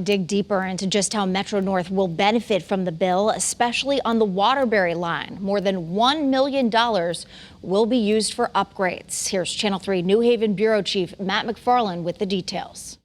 Dig deeper into just how Metro North will benefit from the bill, especially on the Waterbury line. More than $1 million will be used for upgrades. Here's Channel 3 New Haven Bureau Chief Matt McFarland with the details.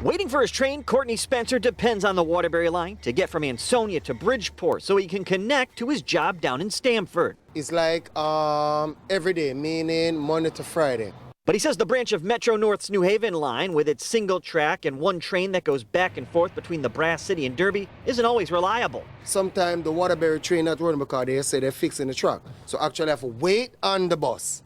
Waiting for his train, Courtney Spencer depends on the Waterbury line to get from Ansonia to Bridgeport so he can connect to his job down in Stamford. It's like every day, meaning Monday to Friday. But he says the branch of Metro North's New Haven line, with its single track and one train that goes back and forth between the Brass City and Derby, isn't always reliable. Sometimes the Waterbury train not running because they say they're fixing the track. So actually I have to wait on the bus,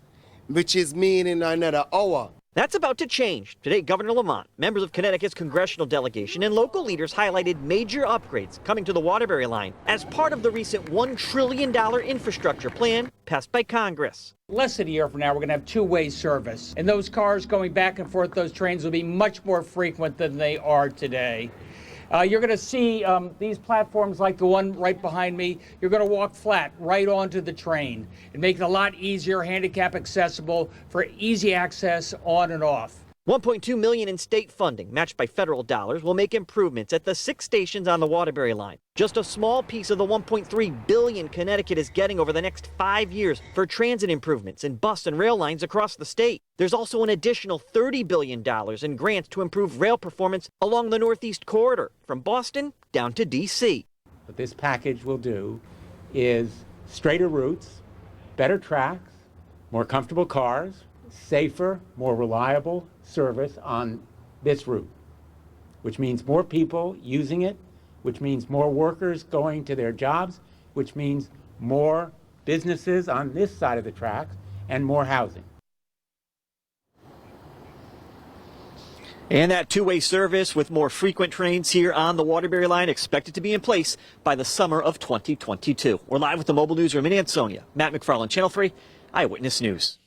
which is meaning another hour. That's about to change. Today, Governor Lamont, members of Connecticut's congressional delegation, and local leaders highlighted major upgrades coming to the Waterbury line as part of the recent $1 trillion infrastructure plan passed by Congress. Less than a year from now, we're going to have two-way service. And those cars going back and forth, those trains will be much more frequent than they are today. You're going to see these platforms like the one right behind me. You're going to walk flat right onto the train and make it a lot easier, handicap accessible for easy access on and off. $1.2 million in state funding, matched by federal dollars, will make improvements at the 6 stations on the Waterbury line. Just a small piece of the $1.3 billion Connecticut is getting over the next 5 years for transit improvements in bus and rail lines across the state. There's also an additional $30 billion in grants to improve rail performance along the Northeast Corridor, from Boston down to D.C. What this package will do is straighter routes, better tracks, more comfortable cars, safer, more reliable service on this route, which means more people using it, which means more workers going to their jobs, which means more businesses on this side of the tracks and more housing. And that two-way service with more frequent trains here on the Waterbury line expected to be in place by the summer of 2022. We're live with the mobile newsroom in Ansonia. Matt McFarland, Channel 3 Eyewitness News.